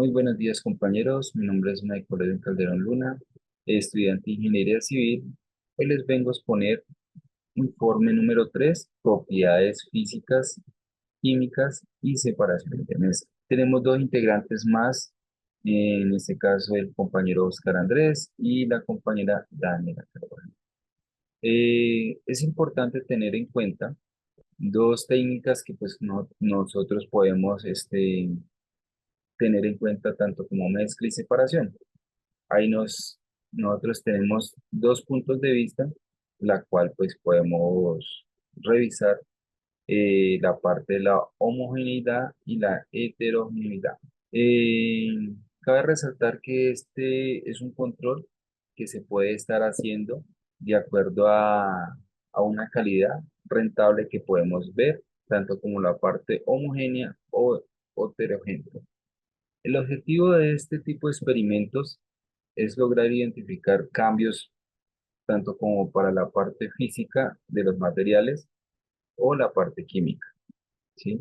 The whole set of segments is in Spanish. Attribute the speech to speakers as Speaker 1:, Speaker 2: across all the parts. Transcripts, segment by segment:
Speaker 1: Muy buenos días, compañeros. Mi nombre es Michael Edwin Calderón Luna, estudiante de Ingeniería Civil. Hoy les vengo a exponer informe número 3, propiedades físicas, químicas y separación de mezcla. Tenemos dos integrantes más, en este caso el compañero Oscar Andrés y la compañera Daniela Carvajal. Es importante tener en cuenta dos técnicas que pues nosotros podemos tener en cuenta tanto como mezcla y separación. Ahí nosotros tenemos dos puntos de vista, la cual pues podemos revisar la parte de la homogeneidad y la heterogeneidad. Eh, Cabe resaltar que este es un control que se puede estar haciendo de acuerdo a una calidad rentable que podemos ver, tanto como la parte homogénea o heterogénea. El objetivo de este tipo de experimentos es lograr identificar cambios tanto como para la parte física de los materiales o la parte química, ¿sí?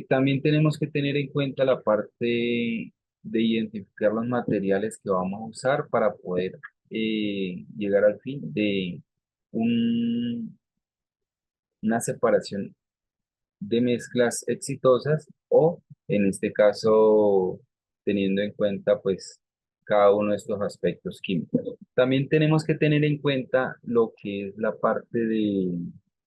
Speaker 1: También tenemos que tener en cuenta la parte de identificar los materiales que vamos a usar para poder llegar al fin de un- una separación de mezclas exitosas o, en este caso, teniendo en cuenta pues cada uno de estos aspectos químicos. También tenemos que tener en cuenta lo que es la parte de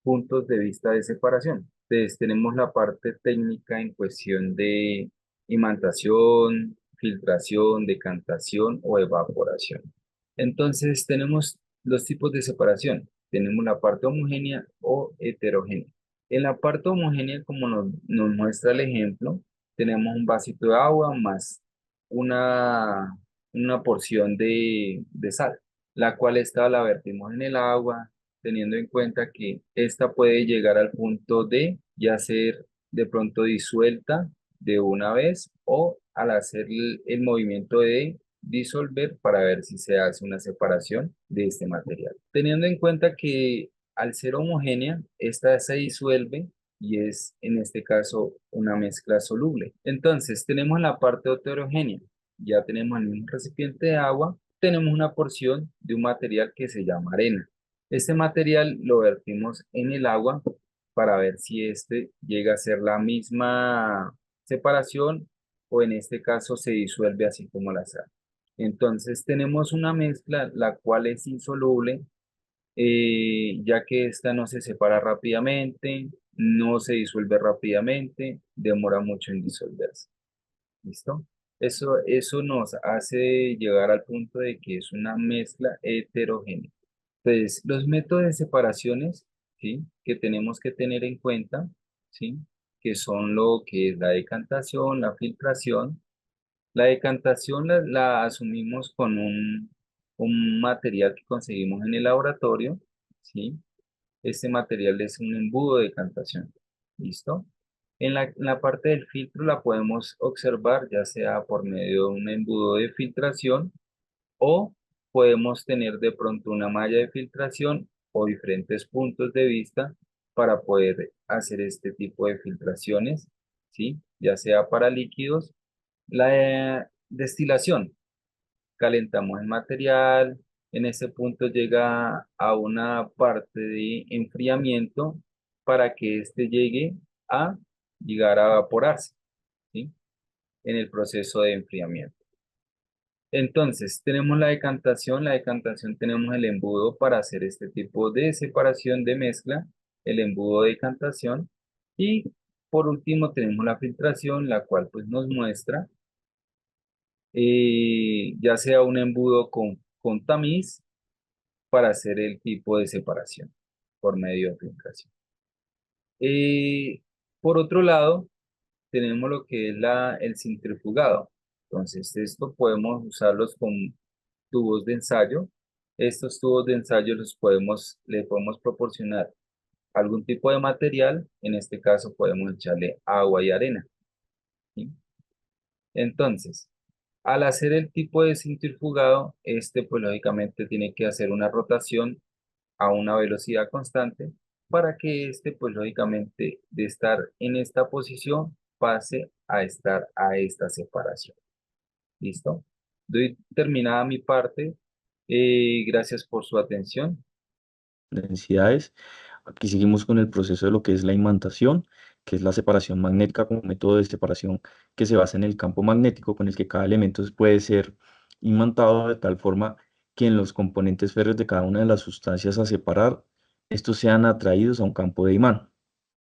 Speaker 1: puntos de vista de separación. Entonces, tenemos la parte técnica en cuestión de imantación, filtración, decantación o evaporación. Entonces, tenemos los tipos de separación. Tenemos la parte homogénea o heterogénea. En la parte homogénea, como nos muestra el ejemplo, tenemos un vasito de agua más una, una porción de sal, la cual esta la vertimos en el agua, teniendo en cuenta que esta puede llegar al punto de ya ser de pronto disuelta de una vez o al hacer el movimiento de disolver para ver si se hace una separación de este material. Teniendo en cuenta que al ser homogénea, esta se disuelve y es en este caso una mezcla soluble. Entonces tenemos la parte heterogénea. Ya tenemos el mismo recipiente de agua, tenemos una porción de un material que se llama arena. Este material lo vertimos en el agua para ver si este llega a ser la misma separación o en este caso se disuelve así como la sal. Entonces tenemos una mezcla la cual es insoluble, ya que esta no se separa rápidamente, no se disuelve rápidamente, demora mucho en disolverse. ¿Listo? Eso nos hace llegar al punto de que es una mezcla heterogénea. Entonces, los métodos de separaciones, ¿sí? Que tenemos que tener en cuenta, ¿sí? Que son lo que es la decantación, la filtración. La decantación la asumimos con un material que conseguimos en el laboratorio, ¿sí? Este material es un embudo de decantación. ¿Listo? En la parte del filtro la podemos observar ya sea por medio de un embudo de filtración o podemos tener de pronto una malla de filtración o diferentes puntos de vista para poder hacer este tipo de filtraciones, ¿sí? Ya sea para líquidos. La destilación, calentamos el material, en ese punto llega a una parte de enfriamiento para que éste a llegar a evaporarse, ¿sí? En el proceso de enfriamiento. Entonces, tenemos la decantación tenemos el embudo para hacer este tipo de separación de mezcla, el embudo de decantación, y por último tenemos la filtración, la cual pues nos muestra ya sea un embudo con tamiz para hacer el tipo de separación por medio de filtración. Eh, por otro lado, tenemos lo que es el centrifugado. Entonces, esto podemos usarlos con tubos de ensayo. Estos tubos de ensayo le podemos proporcionar algún tipo de material. En este caso, podemos echarle agua y arena, ¿sí? Entonces, al hacer el tipo de centrifugado, este pues lógicamente tiene que hacer una rotación a una velocidad constante para que este pues lógicamente de estar en esta posición pase a estar a esta separación. ¿Listo? Doy terminada mi parte. Gracias por su atención.
Speaker 2: Densidades. Aquí seguimos con el proceso de lo que es la imantación, que es la separación magnética como método de separación que se basa en el campo magnético con el que cada elemento puede ser imantado de tal forma que en los componentes férreos de cada una de las sustancias a separar, estos sean atraídos a un campo de imán.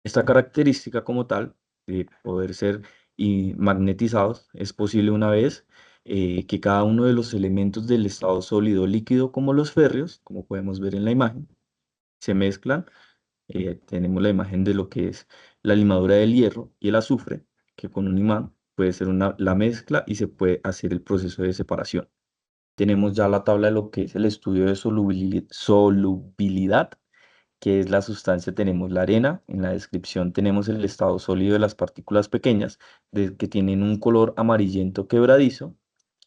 Speaker 2: Esta característica como tal, de poder ser magnetizados, es posible una vez que cada uno de los elementos del estado sólido líquido, como los férreos, como podemos ver en la imagen, se mezclan. Tenemos la imagen de lo que es la limadura del hierro y el azufre, que con un imán puede ser la mezcla y se puede hacer el proceso de separación. Tenemos ya la tabla de lo que es el estudio de solubilidad, que es la sustancia. Tenemos la arena, en la descripción tenemos el estado sólido de las partículas pequeñas, que tienen un color amarillento quebradizo.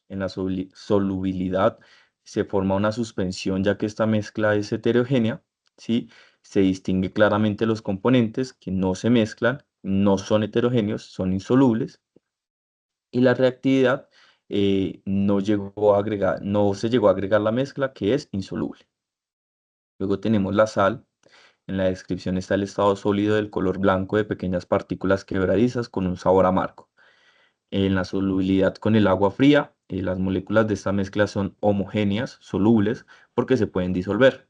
Speaker 2: En la solubilidad se forma una suspensión ya que esta mezcla es heterogénea, ¿sí? Se distingue claramente los componentes que no se mezclan, no son heterogéneos, son insolubles, y la reactividad no se llegó a agregar la mezcla que es insoluble. Luego tenemos la sal. En la descripción está el estado sólido del color blanco de pequeñas partículas quebradizas con un sabor amargo. En la solubilidad con el agua fría, las moléculas de esta mezcla son homogéneas, solubles, porque se pueden disolver.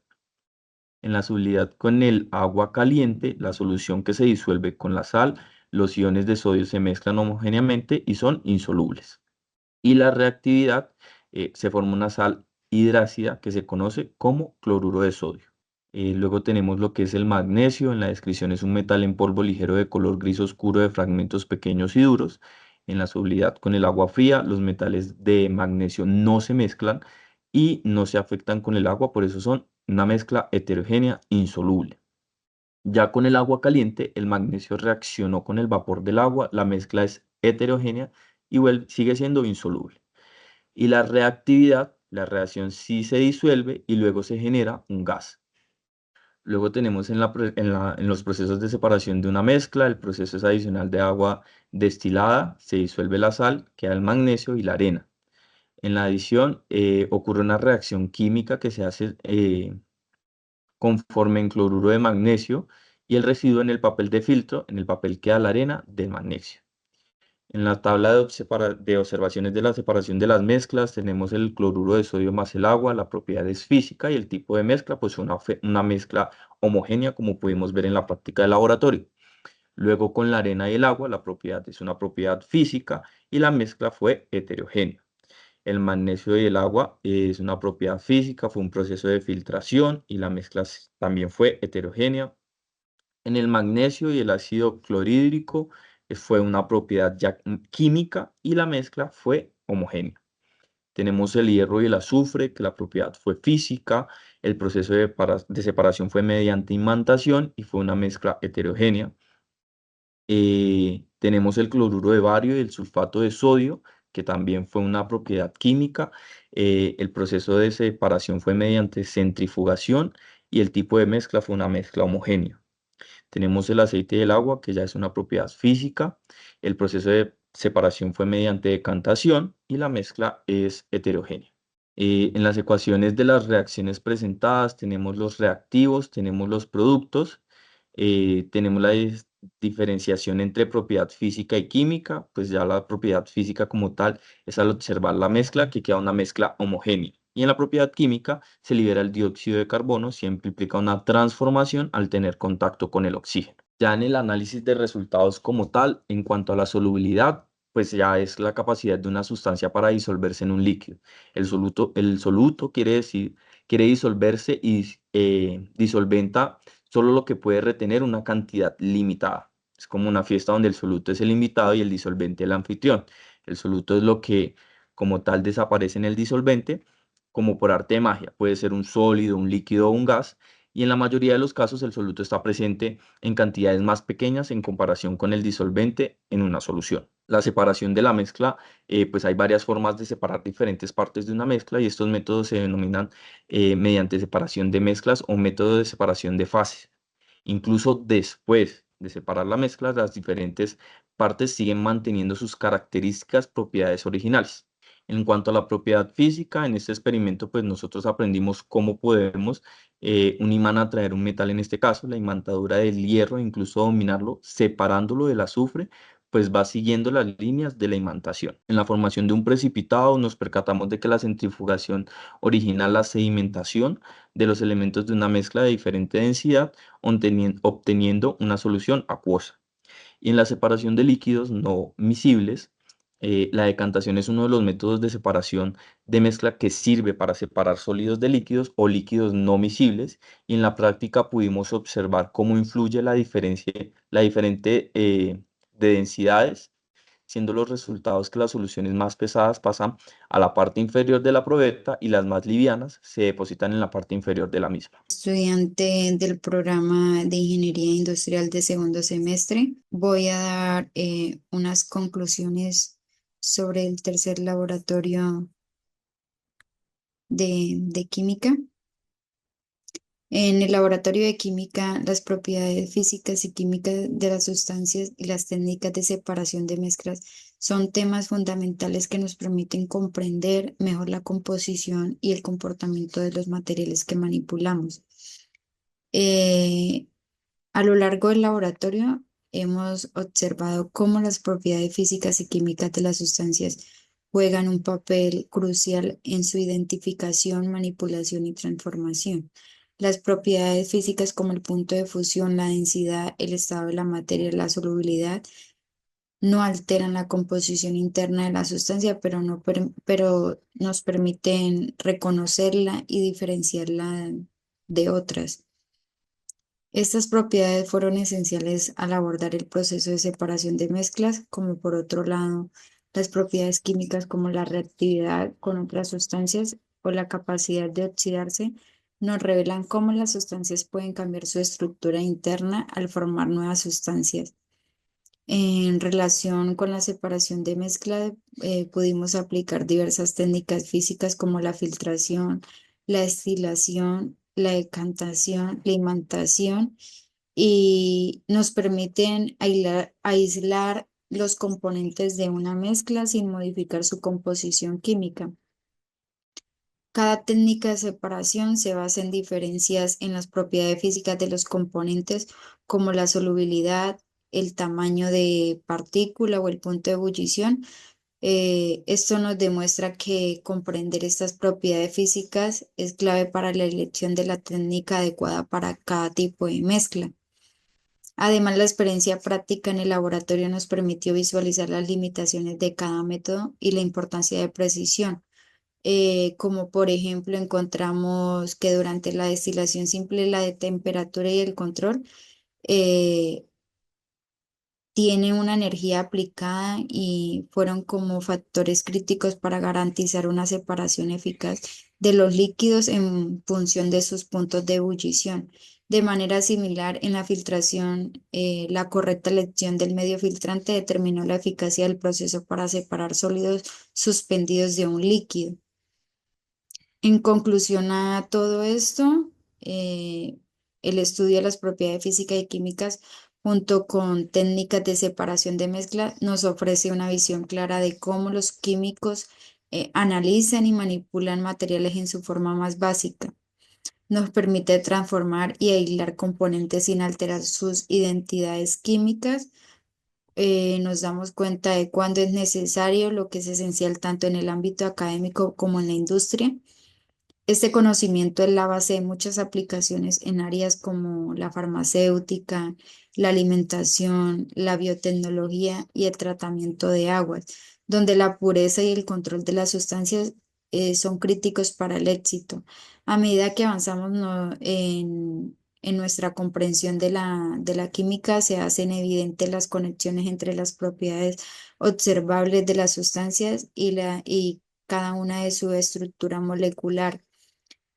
Speaker 2: En la solubilidad con el agua caliente, la solución que se disuelve con la sal, los iones de sodio se mezclan homogéneamente y son insolubles. Y la reactividad, se forma una sal hidrácida que se conoce como cloruro de sodio. Luego tenemos lo que es el magnesio. En la descripción es un metal en polvo ligero de color gris oscuro de fragmentos pequeños y duros. En la solubilidad con el agua fría, los metales de magnesio no se mezclan y no se afectan con el agua, por eso son una mezcla heterogénea insoluble. Ya con el agua caliente, el magnesio reaccionó con el vapor del agua, la mezcla es heterogénea y sigue siendo insoluble. Y la reactividad, la reacción sí se disuelve y luego se genera un gas. Luego tenemos en los procesos de separación de una mezcla, el proceso es adicional de agua destilada, se disuelve la sal, queda el magnesio y la arena. En la adición ocurre una reacción química que se hace conforme en cloruro de magnesio y el residuo en el papel de filtro, en el papel queda la arena del magnesio. En la tabla de observaciones de la separación de las mezclas tenemos el cloruro de sodio más el agua, la propiedad es física y el tipo de mezcla, pues una mezcla homogénea como pudimos ver en la práctica de laboratorio. Luego con la arena y el agua, la propiedad es una propiedad física y la mezcla fue heterogénea. El magnesio y el agua es una propiedad física, fue un proceso de filtración y la mezcla también fue heterogénea. En el magnesio y el ácido clorhídrico fue una propiedad ya química y la mezcla fue homogénea. Tenemos el hierro y el azufre, que la propiedad fue física, el proceso de separación fue mediante imantación y fue una mezcla heterogénea. Tenemos el cloruro de bario y el sulfato de sodio, que también fue una propiedad química. El proceso de separación fue mediante centrifugación y el tipo de mezcla fue una mezcla homogénea. Tenemos el aceite y el agua, que ya es una propiedad física. El proceso de separación fue mediante decantación y la mezcla es heterogénea. En las ecuaciones de las reacciones presentadas tenemos los reactivos, tenemos los productos, tenemos la diferenciación entre propiedad física y química, pues ya la propiedad física como tal es al observar la mezcla que queda una mezcla homogénea. Y en la propiedad química se libera el dióxido de carbono, siempre implica una transformación al tener contacto con el oxígeno. Ya en el análisis de resultados como tal, en cuanto a la solubilidad, pues ya es la capacidad de una sustancia para disolverse en un líquido. El soluto quiere disolverse y disolventa solo lo que puede retener una cantidad limitada. Es como una fiesta donde el soluto es el invitado y el disolvente el anfitrión. El soluto es lo que como tal desaparece en el disolvente, como por arte de magia. Puede ser un sólido, un líquido o un gas. Y en la mayoría de los casos el soluto está presente en cantidades más pequeñas en comparación con el disolvente en una solución. La separación de la mezcla, pues hay varias formas de separar diferentes partes de una mezcla y estos métodos se denominan mediante separación de mezclas o método de separación de fases. Incluso después de separar la mezcla, las diferentes partes siguen manteniendo sus características, propiedades originales. En cuanto a la propiedad física, en este experimento, pues nosotros aprendimos cómo podemos un imán atraer un metal, en este caso, la imantadura del hierro, incluso dominarlo, separándolo del azufre, pues va siguiendo las líneas de la imantación. En la formación de un precipitado nos percatamos de que la centrifugación origina la sedimentación de los elementos de una mezcla de diferente densidad, obteniendo una solución acuosa. Y en la separación de líquidos no miscibles, la decantación es uno de los métodos de separación de mezcla que sirve para separar sólidos de líquidos o líquidos no miscibles. Y en la práctica pudimos observar cómo influye la diferente de densidades, siendo los resultados que las soluciones más pesadas pasan a la parte inferior de la probeta y las más livianas se depositan en la parte inferior de la misma.
Speaker 3: Estudiante del programa de Ingeniería Industrial de segundo semestre. Voy a dar unas conclusiones sobre el tercer laboratorio de química. En el laboratorio de química, las propiedades físicas y químicas de las sustancias y las técnicas de separación de mezclas son temas fundamentales que nos permiten comprender mejor la composición y el comportamiento de los materiales que manipulamos. Eh, a lo largo del laboratorio hemos observado cómo las propiedades físicas y químicas de las sustancias juegan un papel crucial en su identificación, manipulación y transformación. Las propiedades físicas como el punto de fusión, la densidad, el estado de la materia, la solubilidad, no alteran la composición interna de la sustancia, pero nos permiten reconocerla y diferenciarla de otras. Estas propiedades fueron esenciales al abordar el proceso de separación de mezclas, como por otro lado, las propiedades químicas como la reactividad con otras sustancias o la capacidad de oxidarse, nos revelan cómo las sustancias pueden cambiar su estructura interna al formar nuevas sustancias. En relación con la separación de mezcla, pudimos aplicar diversas técnicas físicas como la filtración, la destilación, la decantación, la imantación y nos permiten aislar los componentes de una mezcla sin modificar su composición química. Cada técnica de separación se basa en diferencias en las propiedades físicas de los componentes, como la solubilidad, el tamaño de partícula o el punto de ebullición. Esto nos demuestra que comprender estas propiedades físicas es clave para la elección de la técnica adecuada para cada tipo de mezcla. Además, la experiencia práctica en el laboratorio nos permitió visualizar las limitaciones de cada método y la importancia de precisión. Como por ejemplo encontramos que durante la destilación simple la de temperatura y el control eh, tiene una energía aplicada y fueron como factores críticos para garantizar una separación eficaz de los líquidos en función de sus puntos de ebullición. De manera similar, en la filtración, la correcta elección del medio filtrante determinó la eficacia del proceso para separar sólidos suspendidos de un líquido. En conclusión a todo esto, eh, el estudio de las propiedades físicas y químicas junto con técnicas de separación de mezcla nos ofrece una visión clara de cómo los químicos analizan y manipulan materiales en su forma más básica. Nos permite transformar y aislar componentes sin alterar sus identidades químicas. Nos damos cuenta de cuándo es necesario, lo que es esencial tanto en el ámbito académico como en la industria. Este conocimiento es la base de muchas aplicaciones en áreas como la farmacéutica, la alimentación, la biotecnología y el tratamiento de aguas, donde la pureza y el control de las sustancias son críticos para el éxito. A medida que avanzamos en nuestra comprensión de la química, se hacen evidentes las conexiones entre las propiedades observables de las sustancias y cada una de su estructura molecular,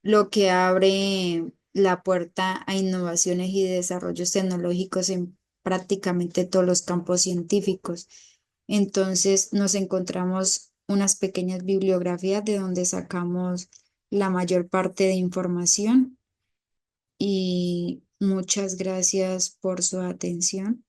Speaker 3: lo que abre la puerta a innovaciones y desarrollos tecnológicos en prácticamente todos los campos científicos. Entonces nos encontramos unas pequeñas bibliografías de donde sacamos la mayor parte de información y Muchas gracias por su atención.